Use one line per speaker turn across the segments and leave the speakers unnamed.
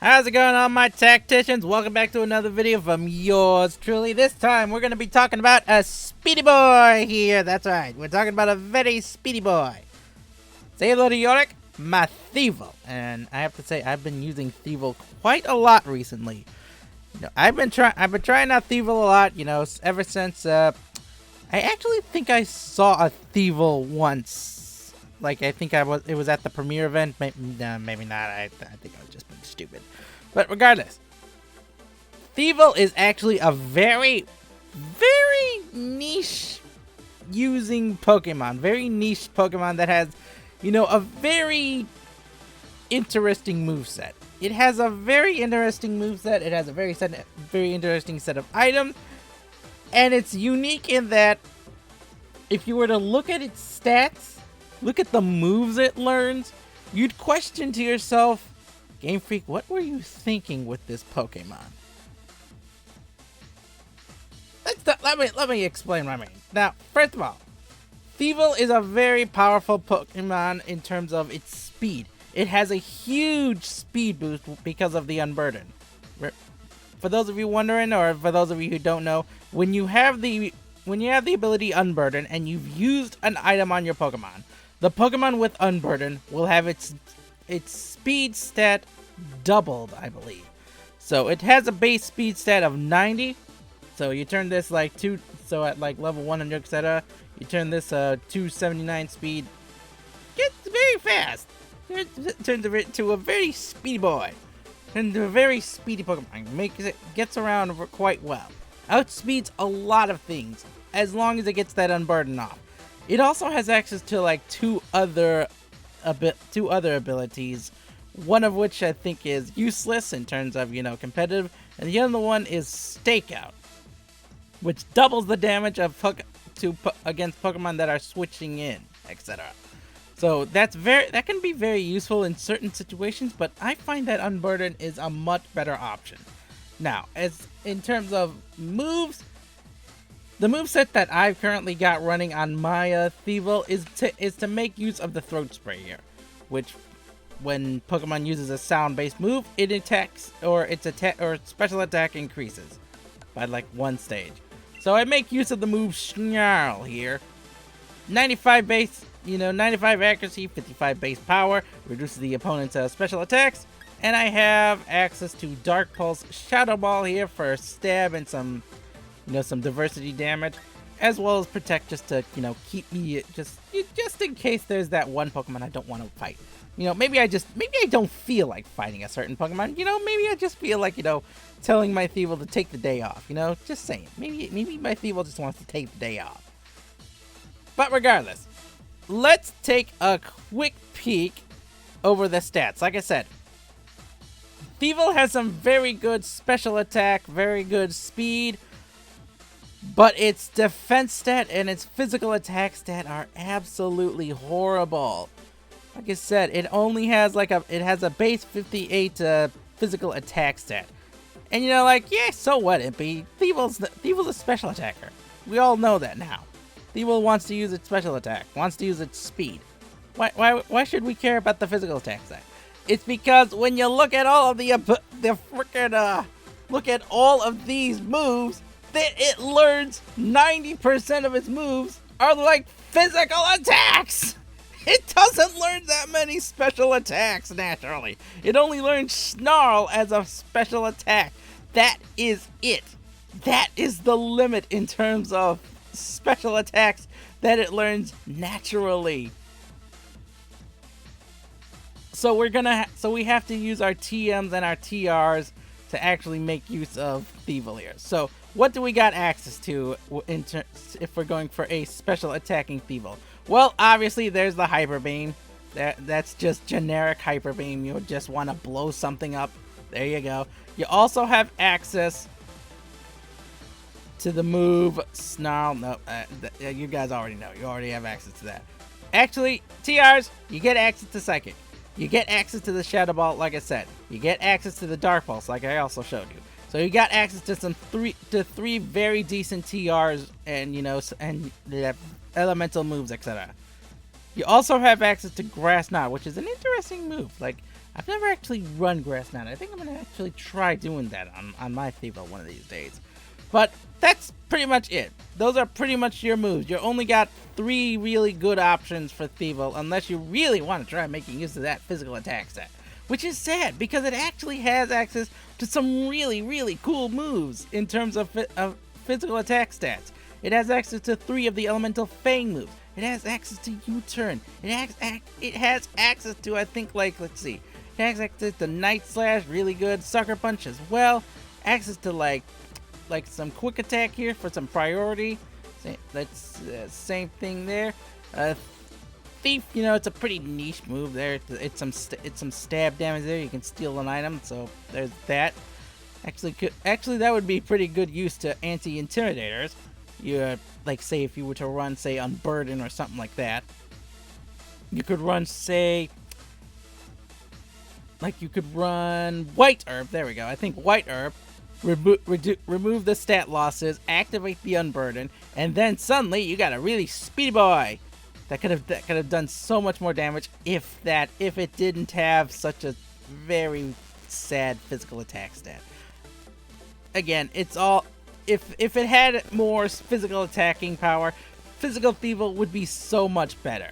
How's it going on, my tacticians? Welcome back to another video from yours truly. This time we're going to be talking about a speedy boy here. That's right, we're talking about a very speedy boy. Say hello to Yorick, my Thievul. And I have to say, I've been using Thievul quite a lot recently. I've been trying out Thievul a lot, ever since I actually think I saw a Thievul once. Like, I think it was at the premiere event. Maybe not. I think I was just being stupid. But regardless, Thievul is actually a very, very niche using Pokemon. Very niche Pokemon that has, a very interesting moveset. It has a very interesting moveset. It has a very interesting set of items. And it's unique in that if you were to look at its stats, look at the moves it learns, you'd question to yourself, Game Freak, what were you thinking with this Pokemon? Let me explain what I mean. Now, first of all, Thievul is a very powerful Pokemon in terms of its speed. It has a huge speed boost because of the Unburden. For those of you wondering, or for those of you who don't know, when you have the ability Unburden and you've used an item on your Pokemon, the Pokemon with Unburden will have its speed stat doubled, I believe. So it has a base speed stat of 90. So you turn this so at like level 100, etc. You turn this 279 speed. Gets very fast. Turns it to a very speedy boy. And a very speedy Pokemon. Gets around quite well. Outspeeds a lot of things as long as it gets that Unburden off. It also has access to like two other abilities, one of which I think is useless in terms of competitive, and the other one is Stakeout, which doubles the damage of against Pokemon that are switching in, etc. So that can be very useful in certain situations, but I find that Unburden is a much better option. Now, as in terms of moves, the moveset that I've currently got running on my Thievul is to make use of the Throat Spray here, which when Pokemon uses a sound-based move, it attacks or its special attack increases by like one stage. So I make use of the move Snarl here. 95 base, 95 accuracy, 55 base power, reduces the opponent's special attacks, and I have access to Dark Pulse Shadow Ball here for stab and some diversity damage, as well as protect just to, keep me just in case there's that one Pokemon I don't want to fight. Maybe I don't feel like fighting a certain Pokemon. Maybe I just feel like, telling my Thievul to take the day off. Just saying. Maybe my Thievul just wants to take the day off. But regardless, let's take a quick peek over the stats. Like I said, Thievul has some very good special attack, very good speed, but its defense stat and its physical attack stat are absolutely horrible. Like I said, it only has it has a base 58 physical attack stat. And yeah, so what, Impy? Thievul's a special attacker. We all know that now. Thievul wants to use its special attack, wants to use its speed. Why should we care about the physical attack stat? It's because when you look at all of look at all of these moves, that it learns 90% of its moves are like physical attacks. It doesn't learn that many special attacks naturally. It only learns Snarl as a special attack. That is it. That is the limit in terms of special attacks that it learns naturally. So we have to use our TMs and our TRs to actually make use of Thievul here. So what do we got access to if we're going for a special attacking Thievul? Well, obviously there's the Hyper Beam. That's just generic Hyper Beam. You just want to blow something up. There you go. You also have access to the move Snarl. No, you guys already know. You already have access to that. Actually, TRs, you get access to Psychic. You get access to the Shadow Ball, like I said. You get access to the Dark Pulse, like I also showed you. So you got access to three very decent TRs and elemental moves, etc. You also have access to Grass Knot, which is an interesting move. Like, I've never actually run Grass Knot. I think I'm gonna actually try doing that on my Thievul one of these days. But that's pretty much it. Those are pretty much your moves. You only got 3 really good options for Thievul, unless you really want to try making use of that physical attack set. Which is sad, because it actually has access to some really, really cool moves in terms of physical attack stats. It has access to 3 of the Elemental Fang moves. It has access to U-Turn. It has access to, I think, like, let's see. It has access to Night Slash, really good. Sucker Punch as well. Access to, like some Quick Attack here for some priority. That's same thing there. Thief, you know, it's a pretty niche move there. It's some stab damage there. You can steal an item, so there's that. Actually, that would be pretty good use to anti-intimidators. You like, say, if you were to run, say, Unburden or something like that. You could run, say, like you could run White Herb. There we go. I think White Herb. Remove the stat losses, activate the Unburden, and then suddenly you got a really speedy boy that could have done so much more damage if it didn't have such a very sad physical attack stat. Again, it's all if it had more physical attacking power, physical Thievul would be so much better.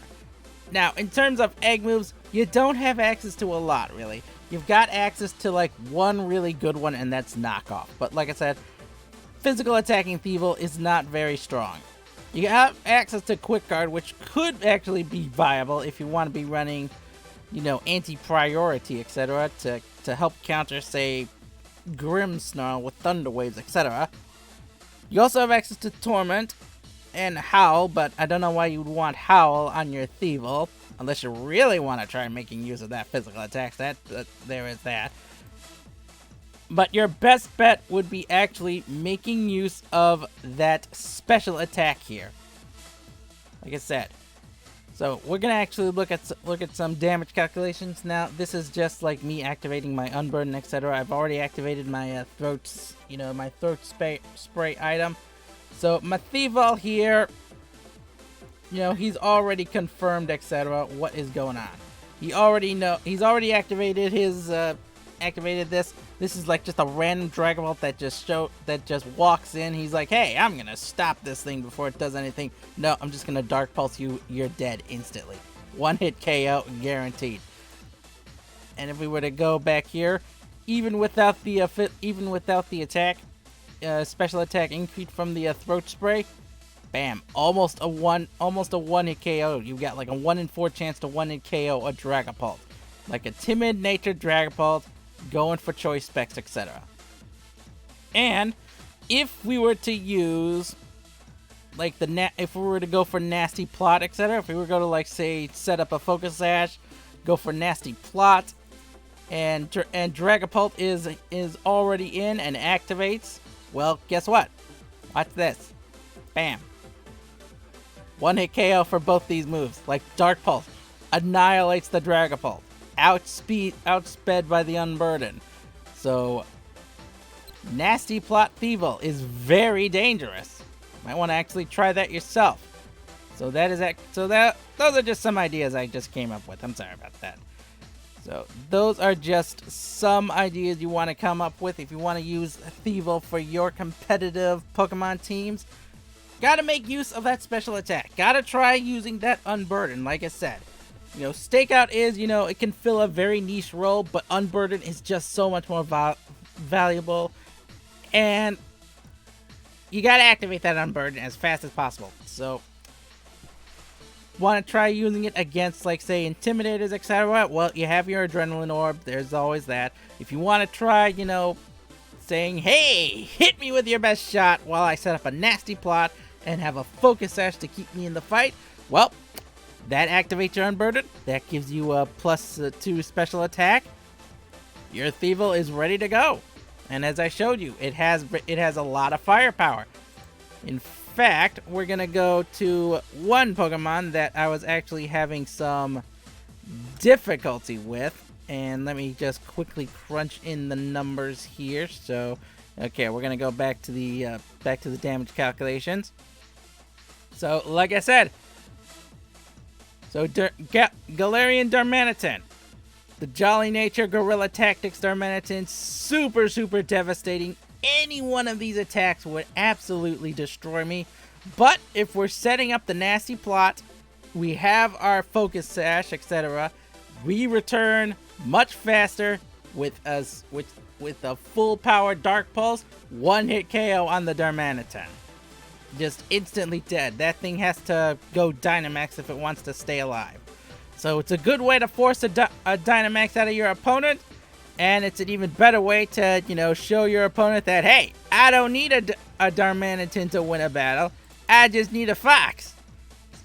Now, in terms of egg moves, you don't have access to a lot, really. You've got access to, like, one really good one, and that's Knockoff. But like I said, physical attacking Thievul is not very strong. You have access to Quick Guard, which could actually be viable if you want to be running, you know, anti-priority, etc. to help counter, say, Grimmsnarl with Thunder Waves, etc. You also have access to Torment and Howl, but I don't know why you'd want Howl on your Thievul, unless you really want to try making use of that physical attack stat. There is that. But your best bet would be actually making use of that special attack here. Like I said. So we're gonna actually look at some damage calculations now. This is just like me activating my Unburden, etc. I've already activated my throat spray item. So my Thievul here, you know, he's already confirmed, etc. what is going on. He's already activated his activated this. This is like just a random Dragon Ball that just walks in. He's like, hey, I'm gonna stop this thing before it does anything. No, I'm just gonna Dark Pulse you. You're dead instantly. 1-hit KO guaranteed. And if we were to go back here, even without the attack, special attack increase from the throat spray, bam, almost a 1-hit KO. You got like a 1 in 4 chance to 1-hit KO a Dragapult, like a timid natured Dragapult, going for choice specs, etc. And if we were to use like if we were to go for Nasty Plot, etc., if we were to go to, like, say, set up a Focus Sash, go for Nasty Plot, and Dragapult is already in and activates, well, guess what? Watch this. Bam. 1-hit KO for both these moves. Like, Dark Pulse annihilates the Dragapult. Outsped by the Unburden. So, Nasty Plot Thievul is very dangerous. Might want to actually try that yourself. Those are just some ideas I just came up with. I'm sorry about that. So those are just some ideas you want to come up with if you want to use Thievul for your competitive Pokemon teams. Gotta make use of that special attack. Gotta try using that Unburden, like I said. You know, Stakeout is, you know, it can fill a very niche role, but Unburden is just so much more valuable. And you gotta activate that Unburden as fast as possible. So, want to try using it against, like, say, Intimidators, etc.? Well, you have your Adrenaline Orb. There's always that. If you want to try, you know, saying, hey, hit me with your best shot while I set up a Nasty Plot and have a Focus Sash to keep me in the fight, well, that activates your Unburden. That gives you a +2 special attack. Your Thievul is ready to go. And as I showed you, it has a lot of firepower. In fact, we're gonna go to one Pokemon that I was actually having some difficulty with, and let me just quickly crunch in the numbers here. So, okay, we're gonna go back to the damage calculations. So, like I said, so Galarian Darmanitan, The Jolly Nature, Guerrilla Tactics, Darmanitan, super devastating. Any one of these attacks would absolutely destroy me. But if we're setting up the nasty plot, we have our Focus Sash, etc. We return much faster with a full power Dark Pulse, one-hit KO on the Darmanitan. Just instantly dead. That thing has to go Dynamax if it wants to stay alive. So it's a good way to force a Dynamax out of your opponent, and it's an even better way to, you know, show your opponent that, hey, I don't need a Darmanitan to win a battle. I just need a Fox.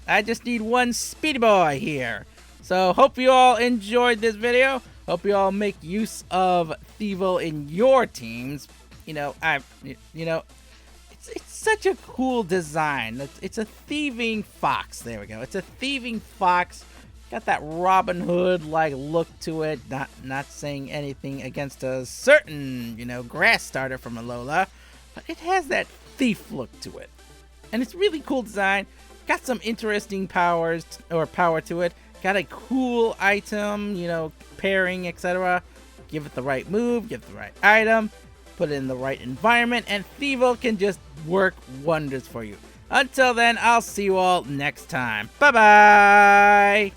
I just need one speedy boy here. So hope you all enjoyed this video. Hope you all make use of Thievul in your teams. It's such a cool design. It's a thieving fox. There we go. It's a thieving fox. Got that Robin Hood-like look to it. Not saying anything against a certain, grass starter from Alola, but it has that thief look to it. And it's really cool design. Got some interesting power to it. Got a cool item, pairing, etc. Give it the right move, give it the right item, put it in the right environment, and Thievul can just work wonders for you. Until then, I'll see you all next time. Bye-bye!